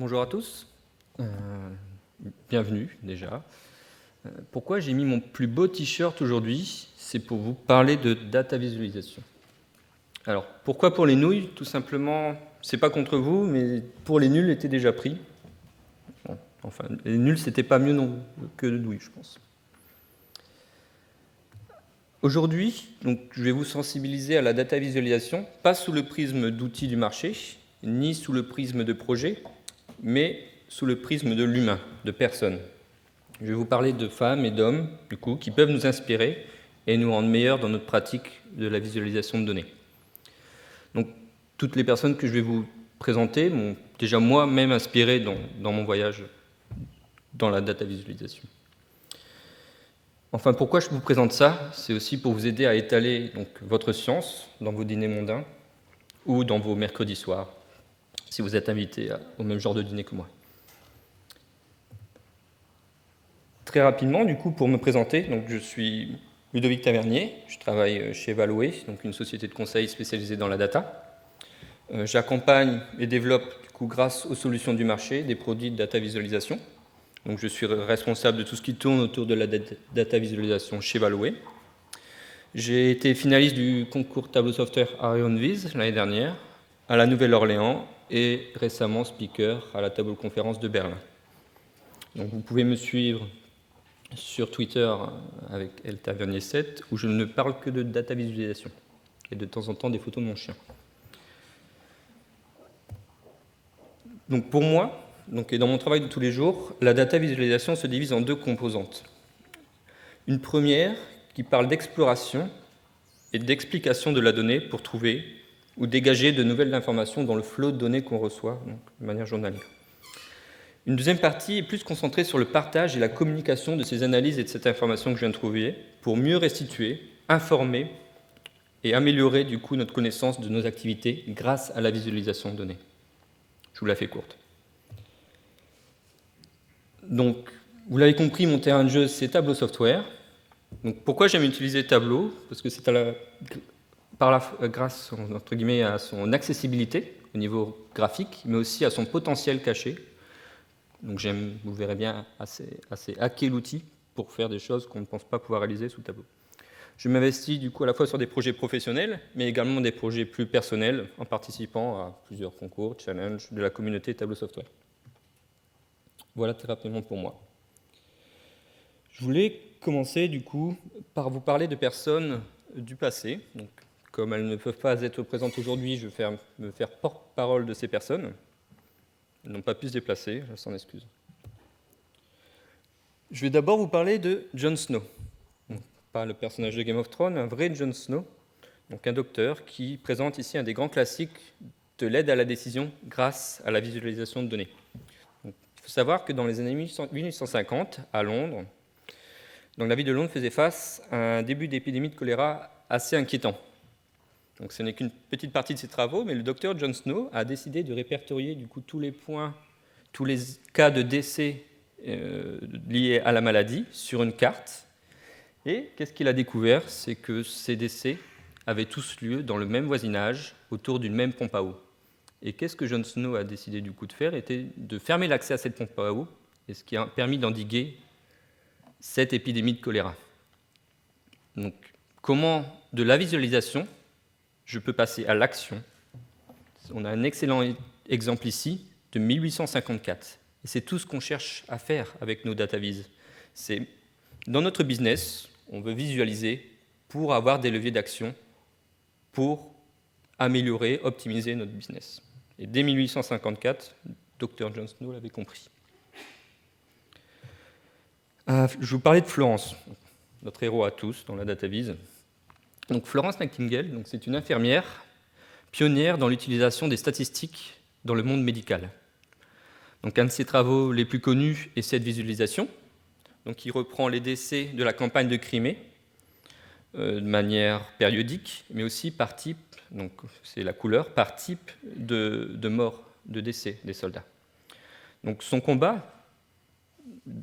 Bonjour à tous, bienvenue déjà. Pourquoi j'ai mis mon plus beau t-shirt aujourd'hui? C'est pour vous parler de data visualisation. Alors, pourquoi pour les nouilles? Tout simplement, c'est pas contre vous, mais pour les nuls étaient déjà pris. Bon, enfin, les nuls, c'était pas mieux non, que de nouilles, je pense. Aujourd'hui, donc, je vais vous sensibiliser à la data visualisation, pas sous le prisme d'outils du marché, ni sous le prisme de projet, mais sous le prisme de l'humain, de personnes. Je vais vous parler de femmes et d'hommes, du coup, qui peuvent nous inspirer et nous rendre meilleurs dans notre pratique de la visualisation de données. Donc, toutes les personnes que je vais vous présenter m'ont déjà moi-même inspiré dans mon voyage dans la data visualisation. Enfin, pourquoi je vous présente ça? C'est aussi pour vous aider à étaler donc, votre science dans vos dîners mondains ou dans vos mercredis soirs, si vous êtes invité au même genre de dîner que moi. Très rapidement, du coup, pour me présenter, donc je suis Ludovic Tavernier, je travaille chez Valoé, donc une société de conseil spécialisée dans la data. J'accompagne et développe, du coup, grâce aux solutions du marché, des produits de data visualisation. Donc je suis responsable de tout ce qui tourne autour de la data visualisation chez Valoé. J'ai été finaliste du concours Tableau Software Arion Viz l'année dernière, à la Nouvelle-Orléans, et récemment speaker à la Tableau Conférence de Berlin. Donc vous pouvez me suivre sur Twitter avec eltavernier7, où je ne parle que de data visualisation, et de temps en temps des photos de mon chien. Donc pour moi, et dans mon travail de tous les jours, la data visualisation se divise en deux composantes. Une première qui parle d'exploration et d'explication de la donnée pour trouver ou dégager de nouvelles informations dans le flot de données qu'on reçoit de manière journalière. Une deuxième partie est plus concentrée sur le partage et la communication de ces analyses et de cette information que je viens de trouver pour mieux restituer, informer et améliorer du coup notre connaissance de nos activités grâce à la visualisation de données. Je vous la fais courte. Donc, vous l'avez compris, mon terrain de jeu, c'est Tableau Software. Donc, pourquoi j'aime utiliser Tableau? Parce que c'est grâce, entre guillemets, à son accessibilité au niveau graphique, mais aussi à son potentiel caché. Donc j'aime, vous verrez bien, assez hacker l'outil pour faire des choses qu'on ne pense pas pouvoir réaliser sous Tableau. Je m'investis du coup à la fois sur des projets professionnels, mais également des projets plus personnels, en participant à plusieurs concours, challenges de la communauté Tableau Software. Voilà très rapidement pour moi. Je voulais commencer du coup par vous parler de personnes du passé. Donc, comme elles ne peuvent pas être présentes aujourd'hui, je vais me faire porte-parole de ces personnes. Elles n'ont pas pu se déplacer, je s'en excuse. Je vais d'abord vous parler de Jon Snow. Donc, pas le personnage de Game of Thrones, un vrai Jon Snow, donc un docteur qui présente ici un des grands classiques de l'aide à la décision grâce à la visualisation de données. Donc, il faut savoir que dans les années 1850, à Londres, donc la ville de Londres faisait face à un début d'épidémie de choléra assez inquiétant. Donc ce n'est qu'une petite partie de ses travaux, mais le docteur Jon Snow a décidé de répertorier du coup tous les cas de décès liés à la maladie sur une carte. Et qu'est-ce qu'il a découvert? C'est que ces décès avaient tous lieu dans le même voisinage, autour d'une même pompe à eau. Et qu'est-ce que Jon Snow a décidé du coup de faire? Était de fermer l'accès à cette pompe à eau, et ce qui a permis d'endiguer cette épidémie de choléra. Donc, comment de la visualisation je peux passer à l'action? On a un excellent exemple ici de 1854. Et c'est tout ce qu'on cherche à faire avec nos dataviz. C'est dans notre business, on veut visualiser pour avoir des leviers d'action pour améliorer, optimiser notre business. Et dès 1854, Dr. Jon Snow l'avait compris. Je vous parlais de Florence, notre héros à tous dans la dataviz. Donc Florence Nightingale, c'est une infirmière pionnière dans l'utilisation des statistiques dans le monde médical. Donc un de ses travaux les plus connus est cette visualisation, qui reprend les décès de la campagne de Crimée de manière périodique, mais aussi par type, donc c'est la couleur, par type de mort, de décès des soldats. Donc son combat,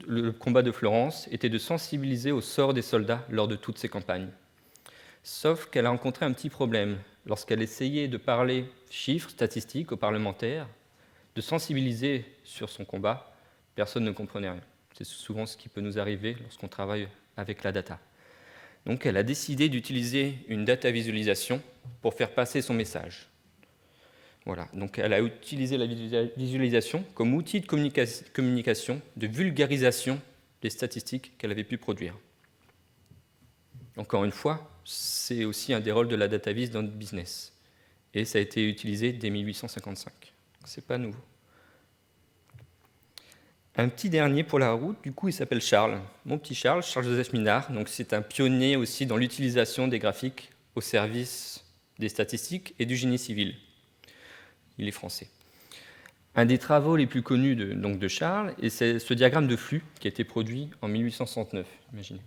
le combat de Florence, était de sensibiliser au sort des soldats lors de toutes ces campagnes. Sauf qu'elle a rencontré un petit problème. Lorsqu'elle essayait de parler chiffres, statistiques aux parlementaires, de sensibiliser sur son combat, personne ne comprenait rien. C'est souvent ce qui peut nous arriver lorsqu'on travaille avec la data. Donc elle a décidé d'utiliser une data visualisation pour faire passer son message. Voilà, donc elle a utilisé la visualisation comme outil de communication, de vulgarisation des statistiques qu'elle avait pu produire. Encore une fois, c'est aussi un des rôles de la data vis dans notre business. Et ça a été utilisé dès 1855. Ce n'est pas nouveau. Un petit dernier pour la route, du coup, il s'appelle Charles. Mon petit Charles, Charles-Joseph Minard. Donc, c'est un pionnier aussi dans l'utilisation des graphiques au service des statistiques et du génie civil. Il est français. Un des travaux les plus connus de Charles, et c'est ce diagramme de flux qui a été produit en 1869, imaginez.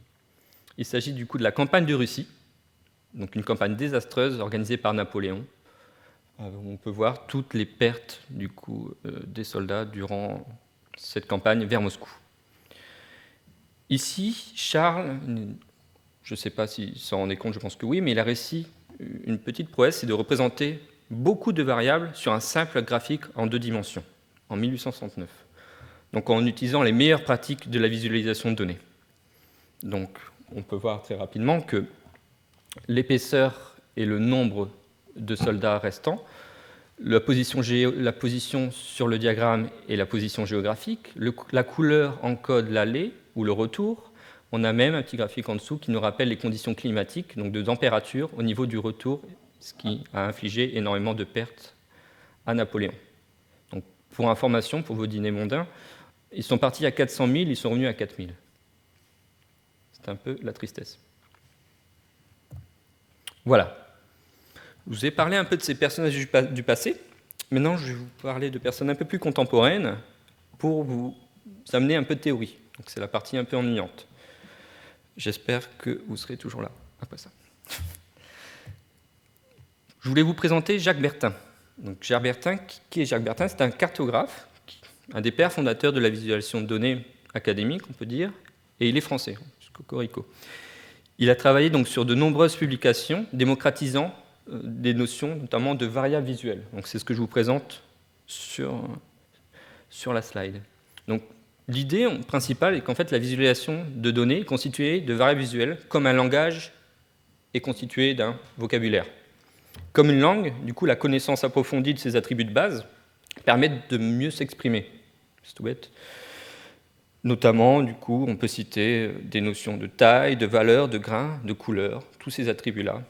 Il s'agit du coup de la campagne de Russie, donc une campagne désastreuse organisée par Napoléon. On peut voir toutes les pertes du coup, des soldats durant cette campagne vers Moscou. Ici, Charles, je ne sais pas s'il s'en rendait compte, je pense que oui, mais il a réussi une petite prouesse, c'est de représenter beaucoup de variables sur un simple graphique en 2 dimensions, en 1869. Donc en utilisant les meilleures pratiques de la visualisation de données. Donc on peut voir très rapidement que l'épaisseur et le nombre de soldats restants, la position sur le diagramme et la position géographique, la couleur encode l'aller ou le retour. On a même un petit graphique en dessous qui nous rappelle les conditions climatiques, donc de température au niveau du retour, ce qui a infligé énormément de pertes à Napoléon. Donc, pour information, pour vos dîners mondains, ils sont partis à 400 000, ils sont revenus à 4 000. C'est un peu la tristesse. Voilà. Je vous ai parlé un peu de ces personnages du passé. Maintenant, je vais vous parler de personnes un peu plus contemporaines pour vous amener un peu de théorie. Donc, c'est la partie un peu ennuyante. J'espère que vous serez toujours là après ça. Je voulais vous présenter Jacques Bertin. Donc, Jacques Bertin, qui est Jacques Bertin? C'est un cartographe, un des pères fondateurs de la visualisation de données académique, on peut dire, et il est français, cocorico. Il a travaillé donc sur de nombreuses publications démocratisant des notions, notamment de variables visuelles. Donc, c'est ce que je vous présente sur la slide. Donc, l'idée principale est qu'en fait, la visualisation de données est constituée de variables visuelles, comme un langage est constitué d'un vocabulaire. Comme une langue, du coup, la connaissance approfondie de ses attributs de base permet de mieux s'exprimer. C'est tout bête. Notamment, du coup, on peut citer des notions de taille, de valeur, de grain, de couleur, tous ces attributs-là,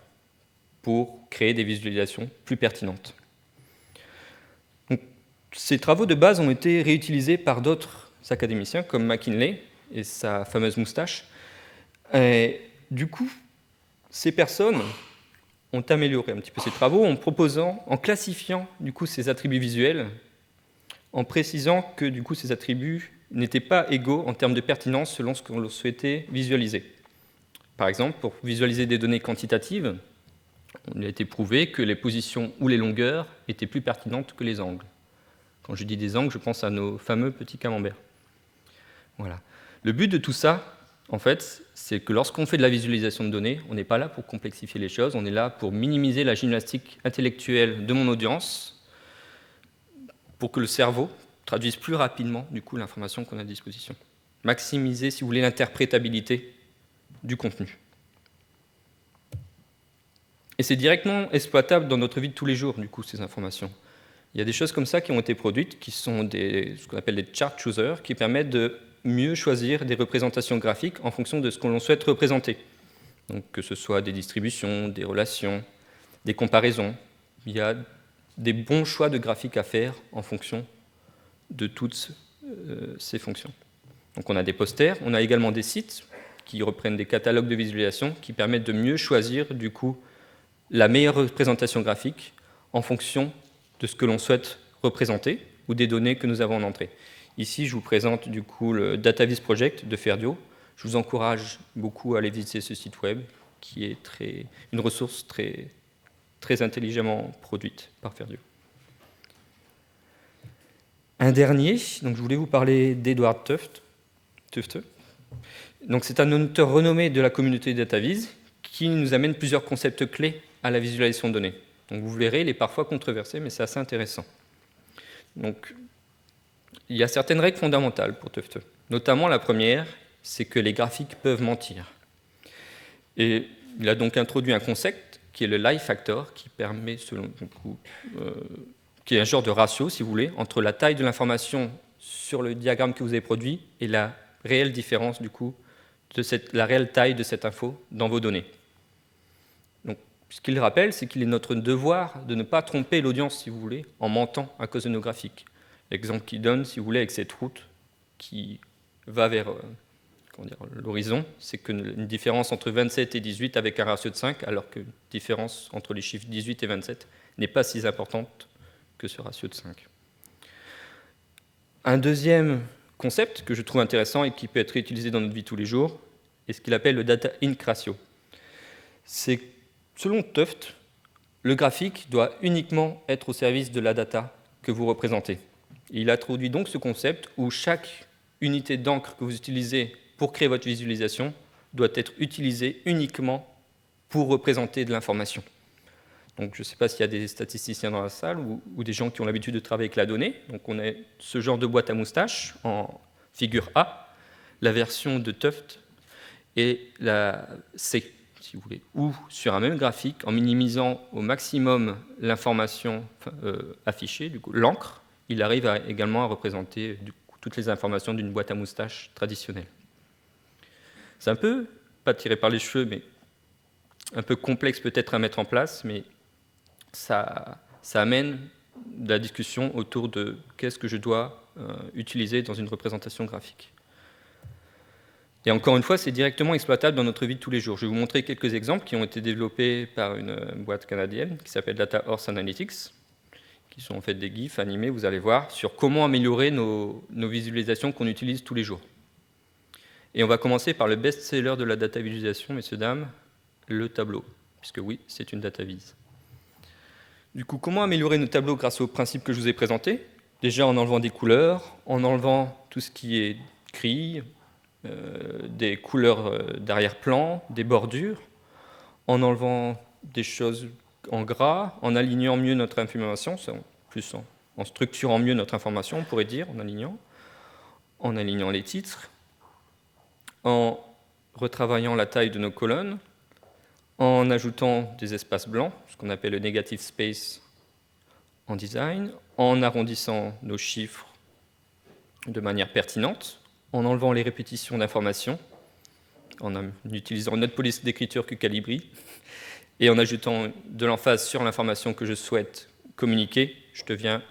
pour créer des visualisations plus pertinentes. Donc, ces travaux de base ont été réutilisés par d'autres académiciens, comme McKinley et sa fameuse moustache. Et, du coup, ces personnes ont amélioré un petit peu ces travaux en classifiant du coup, ces attributs visuels, en précisant que du coup, ces attributs n'étaient pas égaux en termes de pertinence selon ce qu'on souhaitait visualiser. Par exemple, pour visualiser des données quantitatives, il a été prouvé que les positions ou les longueurs étaient plus pertinentes que les angles. Quand je dis des angles, je pense à nos fameux petits camemberts. Voilà. Le but de tout ça, en fait, c'est que lorsqu'on fait de la visualisation de données, on n'est pas là pour complexifier les choses, on est là pour minimiser la gymnastique intellectuelle de mon audience, pour que le cerveau traduise plus rapidement du coup, l'information qu'on a à disposition. Maximiser, si vous voulez, l'interprétabilité du contenu. Et c'est directement exploitable dans notre vie de tous les jours, du coup, ces informations. Il y a des choses comme ça qui ont été produites, qui sont ce qu'on appelle des chart choosers, qui permettent de mieux choisir des représentations graphiques en fonction de ce que l'on souhaite représenter. Donc, que ce soit des distributions, des relations, des comparaisons. Il y a des bons choix de graphiques à faire en fonction de toutes ces fonctions. Donc, on a des posters, on a également des sites qui reprennent des catalogues de visualisation qui permettent de mieux choisir, du coup, la meilleure représentation graphique en fonction de ce que l'on souhaite représenter ou des données que nous avons en entrée. Ici, je vous présente du coup le DataVis Project de Ferdio. Je vous encourage beaucoup à aller visiter ce site web qui est une ressource très intelligemment produite par Ferdio. Un dernier, donc je voulais vous parler d'Edward Tufte. Donc c'est un auteur renommé de la communauté DataVis qui nous amène plusieurs concepts clés à la visualisation de données. Donc vous verrez, il est parfois controversé, mais c'est assez intéressant. Donc il y a certaines règles fondamentales pour Tufte. Notamment la première, c'est que les graphiques peuvent mentir. Et il a donc introduit un concept qui est le lie factor, qui permet, qui est un genre de ratio, si vous voulez, entre la taille de l'information sur le diagramme que vous avez produit et la réelle différence, du coup, de la réelle taille de cette info dans vos données. Donc, ce qu'il rappelle, c'est qu'il est notre devoir de ne pas tromper l'audience, si vous voulez, en mentant à cause de nos graphiques. L'exemple qu'il donne, si vous voulez, avec cette route qui va vers l'horizon, c'est qu'une différence entre 27 et 18 avec un ratio de 5, alors qu'une différence entre les chiffres 18 et 27 n'est pas si importante que ce ratio de 5. Un deuxième concept que je trouve intéressant et qui peut être réutilisé dans notre vie tous les jours est ce qu'il appelle le data inc ratio. C'est, selon Tufte, le graphique doit uniquement être au service de la data que vous représentez. Et il introduit donc ce concept où chaque unité d'encre que vous utilisez pour créer votre visualisation doit être utilisée uniquement pour représenter de l'information. Donc, je ne sais pas s'il y a des statisticiens dans la salle ou des gens qui ont l'habitude de travailler avec la donnée. Donc, on a ce genre de boîte à moustache en figure A, la version de Tufte et la C, si vous voulez, ou sur un même graphique, en minimisant au maximum l'information affichée, du coup, l'encre, il arrive également à représenter toutes les informations d'une boîte à moustache traditionnelle. C'est un peu, pas tiré par les cheveux, mais un peu complexe peut-être à mettre en place, mais ça amène de la discussion autour de qu'est-ce que je dois utiliser dans une représentation graphique. Et encore une fois, c'est directement exploitable dans notre vie de tous les jours. Je vais vous montrer quelques exemples qui ont été développés par une boîte canadienne qui s'appelle Data Horse Analytics, qui sont en fait des GIFs animés, vous allez voir, sur comment améliorer nos visualisations qu'on utilise tous les jours. Et on va commencer par le best-seller de la data visualisation, messieurs, dames, le tableau, puisque oui, c'est une data vise. Du coup, comment améliorer nos tableaux grâce aux principes que je vous ai présentés? Déjà en enlevant des couleurs, en enlevant tout ce qui est gris, des couleurs d'arrière-plan, des bordures, en enlevant des choses en gras, en alignant mieux notre information, plus en structurant mieux notre information, on pourrait dire, en alignant les titres, en retravaillant la taille de nos colonnes, en ajoutant des espaces blancs, ce qu'on appelle le negative space en design, en arrondissant nos chiffres de manière pertinente, en enlevant les répétitions d'informations, en utilisant notre police d'écriture QCalibri, et en ajoutant de l'emphase sur l'information que je souhaite communiquer, je deviens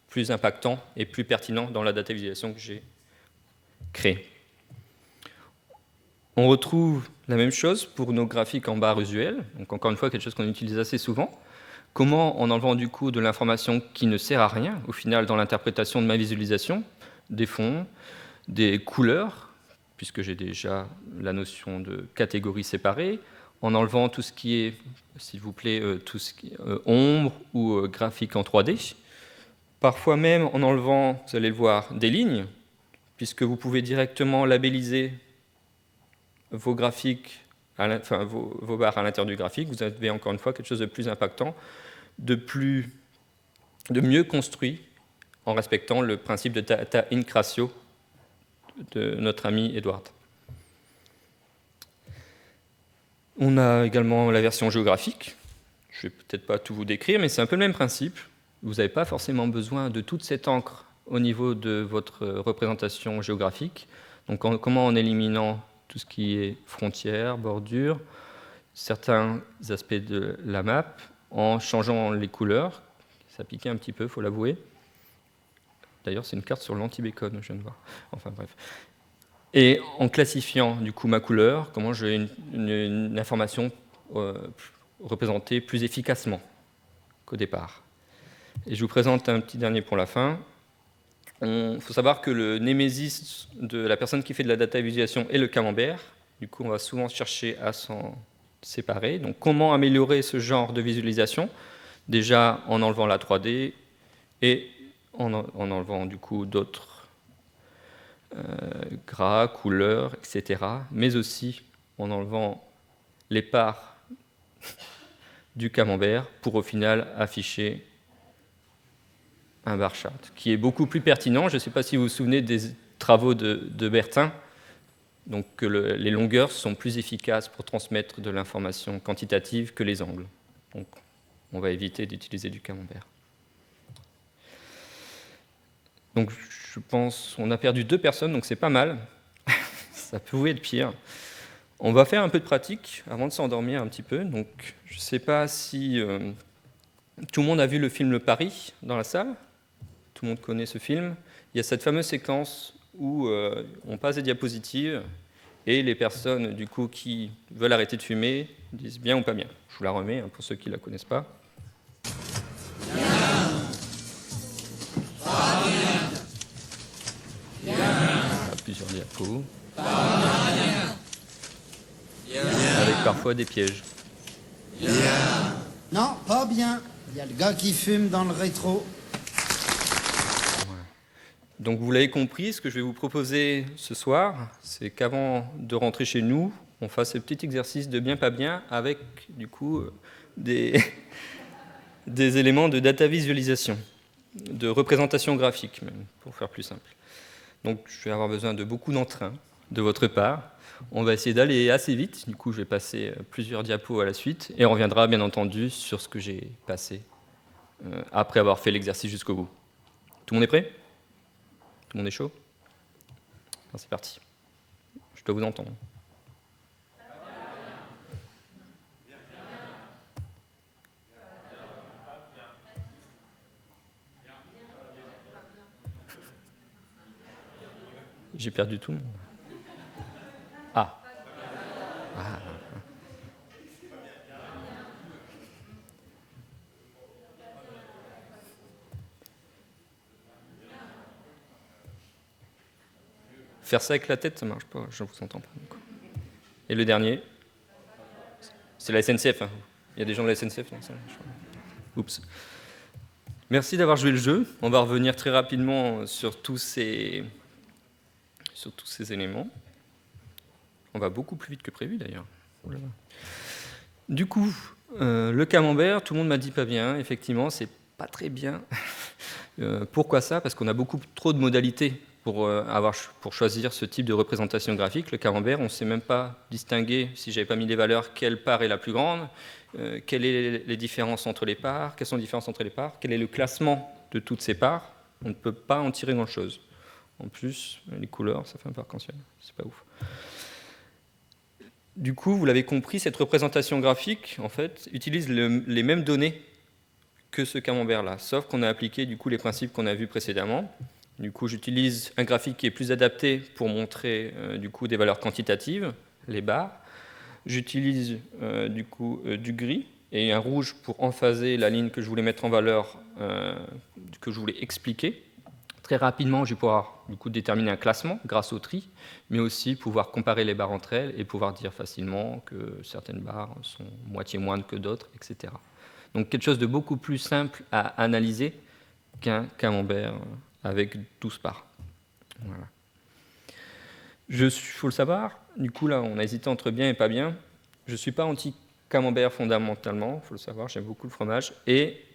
plus impactant et plus pertinent dans la data visualisation que j'ai créée. On retrouve la même chose pour nos graphiques en barre usuelle, donc encore une fois quelque chose qu'on utilise assez souvent. Comment, en enlevant du coup de l'information qui ne sert à rien, au final, dans l'interprétation de ma visualisation, des fonds, des couleurs, puisque j'ai déjà la notion de catégorie séparée, en enlevant tout ce qui est, s'il vous plaît, tout ce qui est ombre ou graphique en 3D, parfois même en enlevant, vous allez le voir, des lignes, puisque vous pouvez directement labelliser vos graphiques, vos barres à l'intérieur du graphique, vous avez encore une fois quelque chose de plus impactant, de mieux construit en respectant le principe de data inc ratio de notre ami Edward. On a également la version géographique. Je ne vais peut-être pas tout vous décrire, mais c'est un peu le même principe. Vous n'avez pas forcément besoin de toute cette encre au niveau de votre représentation géographique. Donc comment en éliminant tout ce qui est frontières, bordures, certains aspects de la map, en changeant les couleurs, ça piquait un petit peu, il faut l'avouer. D'ailleurs, c'est une carte sur l'anti-bacon, je viens de voir. Enfin bref. Et en classifiant du coup ma couleur, comment j'ai une information représentée plus efficacement qu'au départ. Et je vous présente un petit dernier pour la fin. Il faut savoir que le némésis de la personne qui fait de la data visualisation est le camembert. Du coup, on va souvent chercher à s'en séparer. Donc, comment améliorer ce genre de visualisation? Déjà en enlevant la 3D et en enlevant du coup d'autres gras, couleurs, etc. Mais aussi en enlevant les parts du camembert pour au final afficher un bar chart, qui est beaucoup plus pertinent. Je ne sais pas si vous vous souvenez des travaux de Bertin, donc que les longueurs sont plus efficaces pour transmettre de l'information quantitative que les angles. Donc on va éviter d'utiliser du camembert. Donc je pense qu'on a perdu 2 personnes, donc c'est pas mal. Ça pouvait être pire. On va faire un peu de pratique avant de s'endormir un petit peu. Donc je ne sais pas si tout le monde a vu le film Le Pari dans la salle. Tout le monde connaît ce film. Il y a cette fameuse séquence où on passe des diapositives et les personnes du coup, qui veulent arrêter de fumer disent bien ou pas bien. Je vous la remets hein, pour ceux qui ne la connaissent pas. Bien. Pas bien. Bien. Plusieurs diapos. Pas bien. Bien. Avec parfois des pièges. Bien. Non, pas bien. Il y a le gars qui fume dans le rétro. Donc vous l'avez compris, ce que je vais vous proposer ce soir, c'est qu'avant de rentrer chez nous, on fasse ce petit exercice de bien pas bien avec du coup des éléments de data visualisation, de représentation graphique même, pour faire plus simple. Donc je vais avoir besoin de beaucoup d'entrain de votre part. On va essayer d'aller assez vite, du coup je vais passer plusieurs diapos à la suite et on reviendra bien entendu sur ce que j'ai passé après avoir fait l'exercice jusqu'au bout. Tout le monde est prêt ? Tout le monde est chaud ? Alors, c'est parti. Je dois vous entendre. J'ai perdu tout le monde. Ah. Faire ça avec la tête, ça marche pas, je ne vous entends pas. Et le dernier, c'est la SNCF. Hein. Il y a des gens de la SNCF dans ça. Oups. Merci d'avoir joué le jeu. On va revenir très rapidement sur tous ces éléments. On va beaucoup plus vite que prévu d'ailleurs. Du coup, le camembert, tout le monde m'a dit pas bien. Effectivement, c'est pas très bien. Pourquoi ça ? Parce qu'on a beaucoup trop de modalités pour choisir ce type de représentation graphique. Le camembert, on ne sait même pas distinguer, si je n'avais pas mis les valeurs, quelle part est la plus grande, quelles sont les différences entre les parts, quelles sont les différences entre les parts, quel est le classement de toutes ces parts. On ne peut pas en tirer grand-chose. En plus, les couleurs, ça fait un peu arc-en-ciel. C'est pas ouf. Du coup, vous l'avez compris, cette représentation graphique, en fait, utilise les mêmes données que ce camembert-là, sauf qu'on a appliqué du coup les principes qu'on a vus précédemment. Du coup, j'utilise un graphique qui est plus adapté pour montrer du coup des valeurs quantitatives, les barres. J'utilise du gris et un rouge pour emphaser la ligne que je voulais mettre en valeur, que je voulais expliquer. Très rapidement, je vais pouvoir du coup déterminer un classement grâce au tri, mais aussi pouvoir comparer les barres entre elles et pouvoir dire facilement que certaines barres sont moitié moindres que d'autres, etc. Donc quelque chose de beaucoup plus simple à analyser qu'un camembert avec 12 parts. Voilà. Faut le savoir, du coup là on a hésité entre bien et pas bien. Je ne suis pas anti-camembert fondamentalement, il faut le savoir, j'aime beaucoup le fromage. Et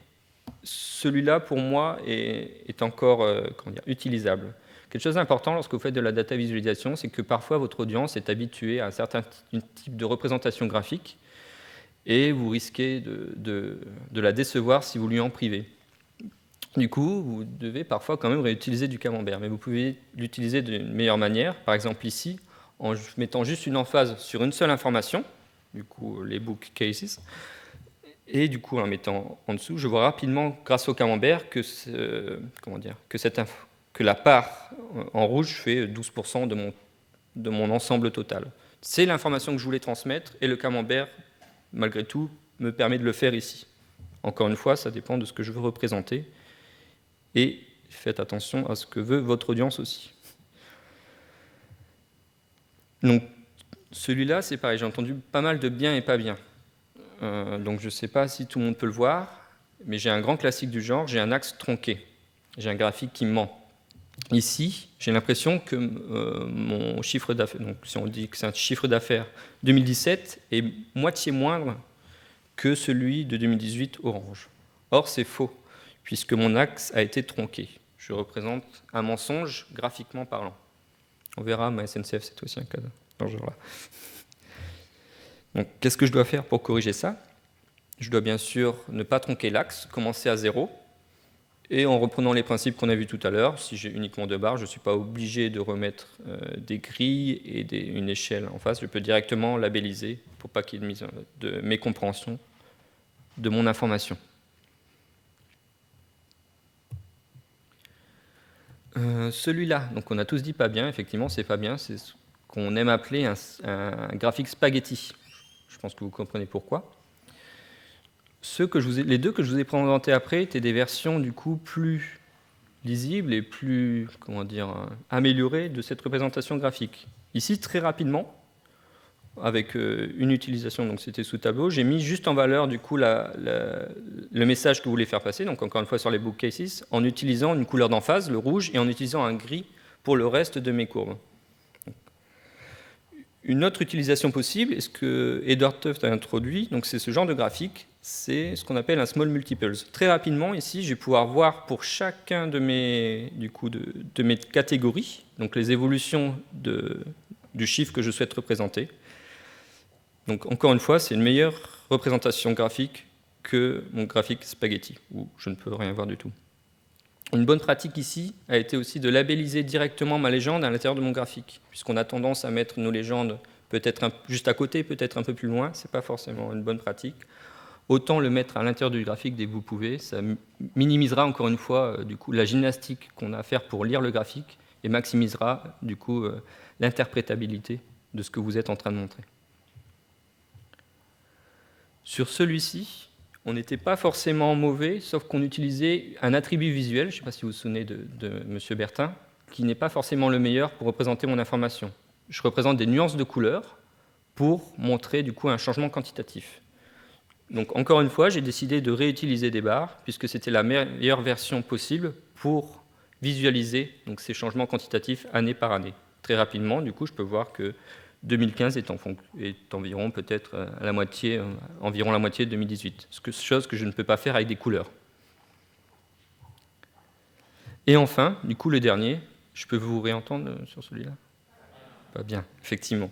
celui-là pour moi est encore utilisable. Quelque chose d'important lorsque vous faites de la data visualisation, c'est que parfois votre audience est habituée à un certain type de représentation graphique et vous risquez de la décevoir si vous lui en privez. Du coup, vous devez parfois quand même réutiliser du camembert, mais vous pouvez l'utiliser d'une meilleure manière, par exemple ici, en mettant juste une emphase sur une seule information, du coup les book cases, et du coup en mettant en dessous, je vois rapidement, grâce au camembert, que la part en rouge fait 12% de mon ensemble total. C'est l'information que je voulais transmettre, et le camembert, malgré tout, me permet de le faire ici. Encore une fois, ça dépend de ce que je veux représenter. Et faites attention à ce que veut votre audience aussi. Donc, celui-là, c'est pareil, j'ai entendu pas mal de bien et pas bien. Donc, je ne sais pas si tout le monde peut le voir, mais j'ai un grand classique du genre, j'ai un axe tronqué. J'ai un graphique qui ment. Ici, j'ai l'impression que mon chiffre d'affaires, donc si on dit que c'est un chiffre d'affaires 2017, est moitié moindre que celui de 2018 orange. Or, c'est faux, puisque mon axe a été tronqué. Je représente un mensonge graphiquement parlant. On verra, ma SNCF, c'est aussi un cas dans ce genre-là. Donc, qu'est-ce que je dois faire pour corriger ça? Je dois bien sûr ne pas tronquer l'axe, commencer à 0, et en reprenant les principes qu'on a vus tout à l'heure, si j'ai uniquement 2 barres, je ne suis pas obligé de remettre des grilles et une échelle en face, je peux directement labelliser pour pas qu'il y ait de mécompréhension de mon information. Celui-là, donc on a tous dit pas bien, effectivement c'est pas bien, c'est ce qu'on aime appeler un graphique spaghetti. Je pense que vous comprenez pourquoi. Les deux que je vous ai présentés après étaient des versions du coup plus lisibles et plus, améliorées de cette représentation graphique. Ici, très rapidement, avec une utilisation, donc c'était sous tableau, j'ai mis juste en valeur du coup le message que vous voulez faire passer, donc encore une fois sur les bookcases, en utilisant une couleur d'emphase, le rouge, et en utilisant un gris pour le reste de mes courbes. Une autre utilisation possible, et ce que Edward Tufte a introduit, donc c'est ce genre de graphique, c'est ce qu'on appelle un small multiples. Très rapidement, ici, je vais pouvoir voir pour chacun de mes catégories, donc les évolutions du chiffre que je souhaite représenter. Donc encore une fois, c'est une meilleure représentation graphique que mon graphique spaghetti, où je ne peux rien voir du tout. Une bonne pratique ici a été aussi de labelliser directement ma légende à l'intérieur de mon graphique, puisqu'on a tendance à mettre nos légendes peut-être juste à côté, peut-être un peu plus loin, ce n'est pas forcément une bonne pratique. Autant le mettre à l'intérieur du graphique dès que vous pouvez, ça minimisera encore une fois du coup, la gymnastique qu'on a à faire pour lire le graphique et maximisera du coup l'interprétabilité de ce que vous êtes en train de montrer. Sur celui-ci, on n'était pas forcément mauvais, sauf qu'on utilisait un attribut visuel, je ne sais pas si vous vous souvenez de M. Bertin, qui n'est pas forcément le meilleur pour représenter mon information. Je représente des nuances de couleurs pour montrer du coup un changement quantitatif. Donc encore une fois, j'ai décidé de réutiliser des barres, puisque c'était la meilleure version possible pour visualiser donc, ces changements quantitatifs année par année. Très rapidement, du coup, je peux voir que 2015 est environ peut-être environ la moitié de 2018, chose que je ne peux pas faire avec des couleurs. Et enfin, du coup, le dernier, je peux vous réentendre sur celui-là? Pas bien, effectivement.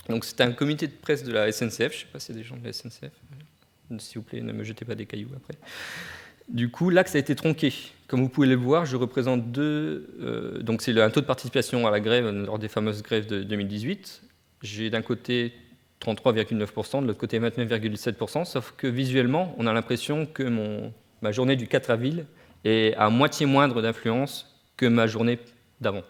Donc c'est un comité de presse de la SNCF, je ne sais pas s'il y a des gens de la SNCF, s'il vous plaît, ne me jetez pas des cailloux après. Du coup, l'axe a été tronqué. Comme vous pouvez le voir, je représente donc c'est un taux de participation à la grève lors des fameuses grèves de 2018. J'ai d'un côté 33,9%, de l'autre côté 29,7%, sauf que visuellement, on a l'impression que ma journée du 4 avril est à moitié moindre d'influence que ma journée d'avant.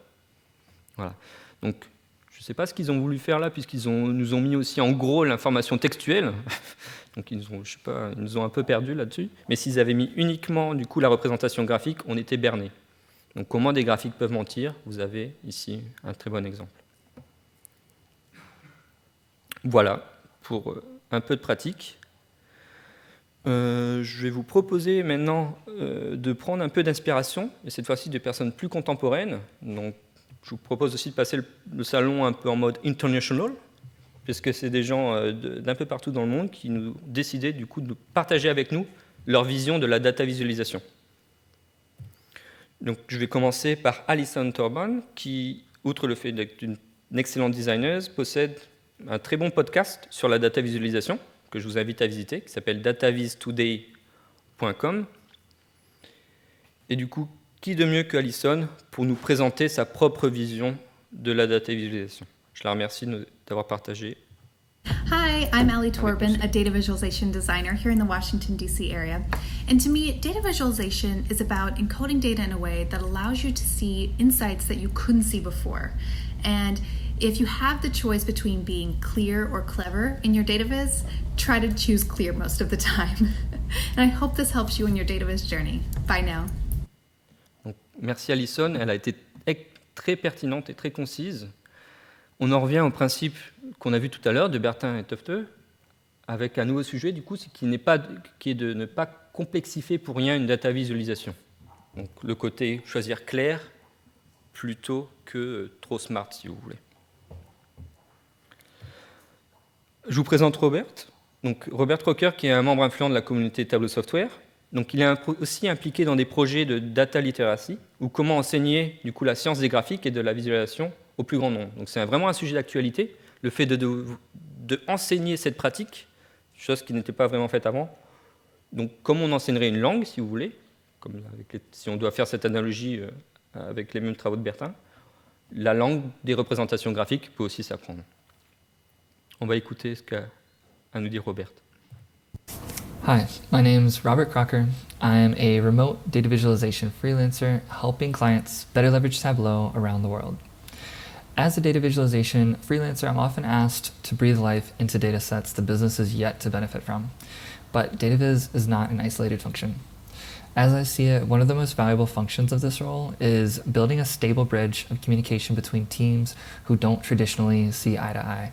Voilà. Donc, je ne sais pas ce qu'ils ont voulu faire là, puisqu'ils nous ont mis aussi en gros l'information textuelle. Donc, ils nous ont un peu perdus là-dessus. Mais s'ils avaient mis uniquement du coup, la représentation graphique, on était berné. Donc, comment des graphiques peuvent mentir? Vous avez ici un très bon exemple. Voilà, pour un peu de pratique. Je vais vous proposer maintenant de prendre un peu d'inspiration, et cette fois-ci de personnes plus contemporaines. Donc, je vous propose aussi de passer le salon un peu en mode international, puisque c'est des gens d'un peu partout dans le monde qui nous décidaient du coup de partager avec nous leur vision de la data visualisation. Donc, je vais commencer par Alison Turban, qui, outre le fait d'être une excellente designer, possède un très bon podcast sur la data visualisation, que je vous invite à visiter, qui s'appelle datavistoday.com. Et du coup, qui de mieux que Alison pour nous présenter sa propre vision de la data visualisation? Je la remercie d'avoir partagé. Hi, I'm Allie Torben, a data visualization designer here in the Washington, D.C. area. And to me, data visualization is about encoding data in a way that allows you to see insights that you couldn't see before. And if you have the choice between being clear or clever in your data viz, try to choose clear most of the time. And I hope this helps you in your data viz journey. Bye now. Donc, merci Alison, elle a été très pertinente et très concise. On en revient au principe qu'on a vu tout à l'heure de Bertin et Tufte, avec un nouveau sujet, du coup, qui est de ne pas complexifier pour rien une data visualisation. Donc le côté choisir clair plutôt que trop smart, si vous voulez. Je vous présente Robert. Donc Robert Rocker, qui est un membre influent de la communauté Tableau Software, Donc il est aussi impliqué dans des projets de data literacy, ou comment enseigner du coup, la science des graphiques et de la visualisation au plus grand nombre. Donc c'est vraiment un sujet d'actualité, le fait de enseigner cette pratique, chose qui n'était pas vraiment faite avant. Donc comme on enseignerait une langue, si vous voulez, comme si on doit faire cette analogie avec les mêmes travaux de Bertin, la langue des représentations graphiques peut aussi s'apprendre. On va écouter ce qu'a à nous dire Robert. Hi, my name is Robert Crocker. I'm a remote data visualization freelancer helping clients better leverage Tableau around the world. As a data visualization freelancer, I'm often asked to breathe life into data sets the business is yet to benefit from. But data viz is not an isolated function. As I see it, one of the most valuable functions of this role is building a stable bridge of communication between teams who don't traditionally see eye to eye.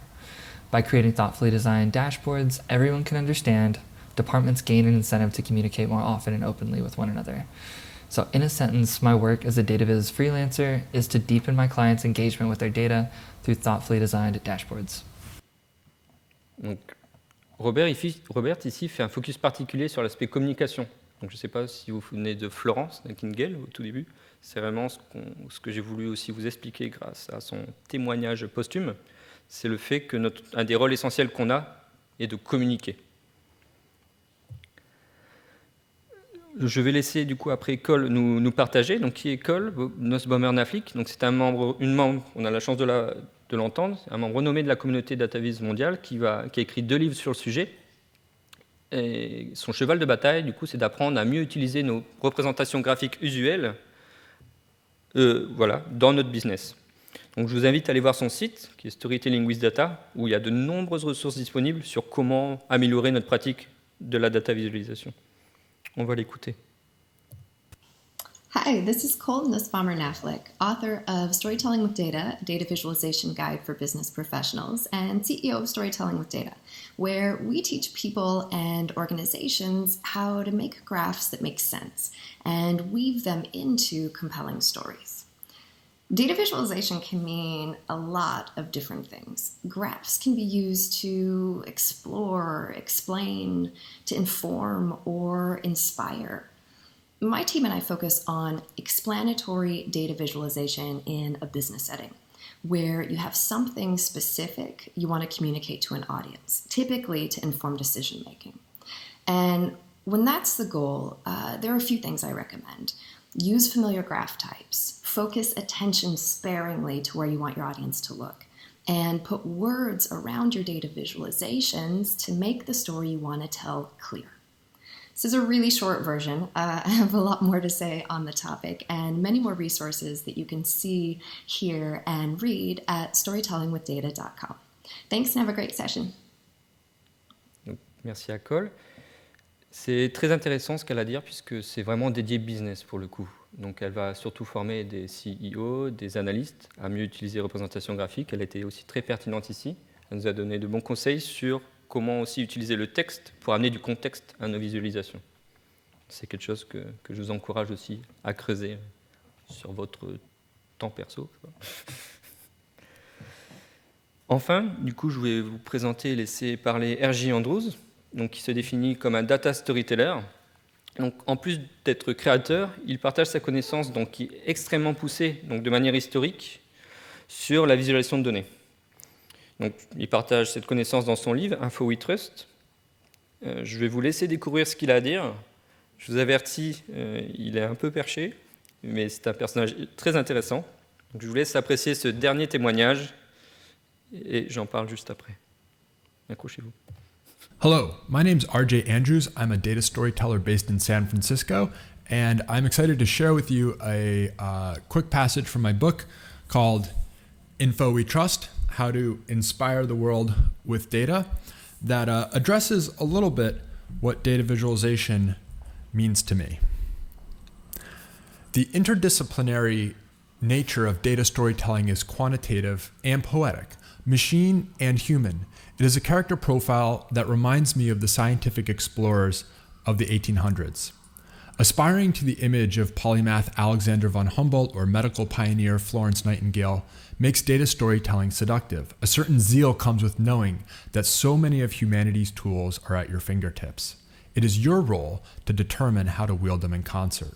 By creating thoughtfully designed dashboards, everyone can understand. Departments gain an incentive to communicate more often and openly with one another. So in a sentence, my work as a data viz freelancer is to deepen my clients' engagement with their data through thoughtfully designed dashboards. Donc, Robert ici fait un focus particulier sur l'aspect communication. Donc, je ne sais pas si vous venez de Florence Nightingale au tout début. C'est vraiment ce que j'ai voulu aussi vous expliquer grâce à son témoignage posthume. C'est le fait que un des rôles essentiels qu'on a est de communiquer. Je vais laisser du coup après Cole nous partager. Donc qui est Cole Nussbaumer Knaflic. Donc c'est une membre, on a la chance de l'entendre, un membre renommé de la communauté DataViz mondiale qui a écrit 2 livres sur le sujet. Et son cheval de bataille, du coup, c'est d'apprendre à mieux utiliser nos représentations graphiques usuelles, dans notre business. Donc je vous invite à aller voir son site, qui est Storytelling with Data, où il y a de nombreuses ressources disponibles sur comment améliorer notre pratique de la data visualisation. On va l'écouter. Hi, this is Cole Nussbaumer Knaflic, author of Storytelling with Data, a data visualization guide for business professionals, and CEO of Storytelling with Data, where we teach people and organizations how to make graphs that make sense and weave them into compelling stories. Data visualization can mean a lot of different things. Graphs can be used to explore, explain, to inform, or inspire. My team and I focus on explanatory data visualization in a business setting, where you have something specific you want to communicate to an audience, typically to inform decision making. And when that's the goal, there are a few things I recommend. Use familiar graph types, focus attention sparingly to where you want your audience to look, and put words around your data visualizations to make the story you want to tell clear. This is a really short version. I have a lot more to say on the topic and many more resources that you can see, hear, and read at storytellingwithdata.com. Thanks and have a great session. Donc, merci à Cole. C'est très intéressant ce qu'elle a à dire puisque c'est vraiment dédié business pour le coup. Donc elle va surtout former des CEO, des analystes à mieux utiliser les représentations graphiques. Elle a été aussi très pertinente ici. Elle nous a donné de bons conseils sur comment aussi utiliser le texte pour amener du contexte à nos visualisations. C'est quelque chose que je vous encourage aussi à creuser sur votre temps perso. Enfin, du coup, je vais vous présenter et laisser parler R.J. Andrews, donc, qui se définit comme un data storyteller. Donc, en plus d'être créateur, il partage sa connaissance donc, qui est extrêmement poussée, donc, de manière historique, sur la visualisation de données. Donc, il partage cette connaissance dans son livre, Info We Trust. Je vais vous laisser découvrir ce qu'il a à dire. Je vous avertis, il est un peu perché, mais c'est un personnage très intéressant. Donc, je vous laisse apprécier ce dernier témoignage, et j'en parle juste après. Accrochez-vous. Hello, my name's RJ Andrews. I'm a data storyteller based in San Francisco, and I'm excited to share with you a quick passage from my book called Info We Trust, How to Inspire the World with Data, that addresses a little bit what data visualization means to me. The interdisciplinary nature of data storytelling is quantitative and poetic, machine and human. It is a character profile that reminds me of the scientific explorers of the 1800s. Aspiring to the image of polymath Alexander von Humboldt or medical pioneer Florence Nightingale makes data storytelling seductive. A certain zeal comes with knowing that so many of humanity's tools are at your fingertips. It is your role to determine how to wield them in concert.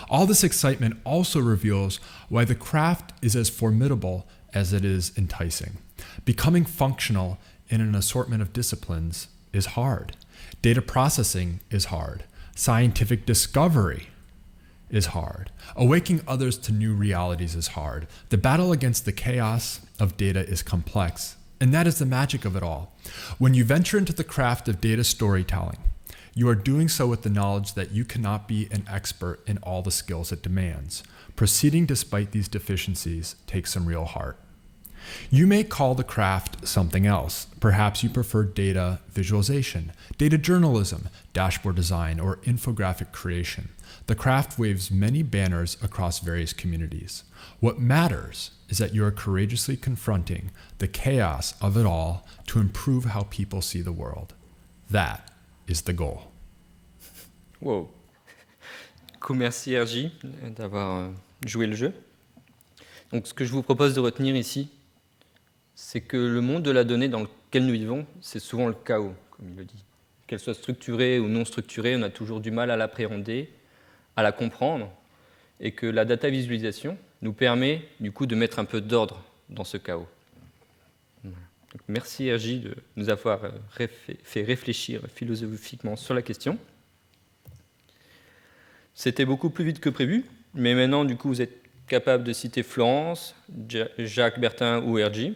All this excitement also reveals why the craft is as formidable as it is enticing. Becoming functional in an assortment of disciplines is hard. Data processing is hard. Scientific discovery is hard. Awakening others to new realities is hard. The battle against the chaos of data is complex, and that is the magic of it all. When you venture into the craft of data storytelling, you are doing so with the knowledge that you cannot be an expert in all the skills it demands. Proceeding despite these deficiencies takes some real heart. You may call the craft something else. Perhaps you prefer data visualization, data journalism, dashboard design, or infographic creation. The craft waves many banners across various communities. What matters is that you are courageously confronting the chaos of it all to improve how people see the world. That is the goal. Wow. Du coup, merci RJ d'avoir joué le jeu. Donc, ce que je vous propose de retenir ici, c'est que le monde de la donnée dans lequel nous vivons, c'est souvent le chaos, comme il le dit. Qu'elle soit structurée ou non structurée, on a toujours du mal à l'appréhender, à la comprendre, et que la data visualisation nous permet du coup de mettre un peu d'ordre dans ce chaos. Donc, merci RJ de nous avoir fait réfléchir philosophiquement sur la question. C'était beaucoup plus vite que prévu, mais maintenant du coup vous êtes capable de citer Florence, Jacques Bertin ou RJ.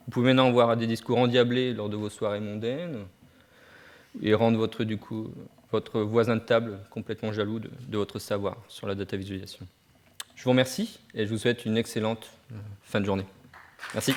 Vous pouvez maintenant voir des discours endiablés lors de vos soirées mondaines et rendre votre voisin de table complètement jaloux de votre savoir sur la data visualisation. Je vous remercie et je vous souhaite une excellente fin de journée. Merci.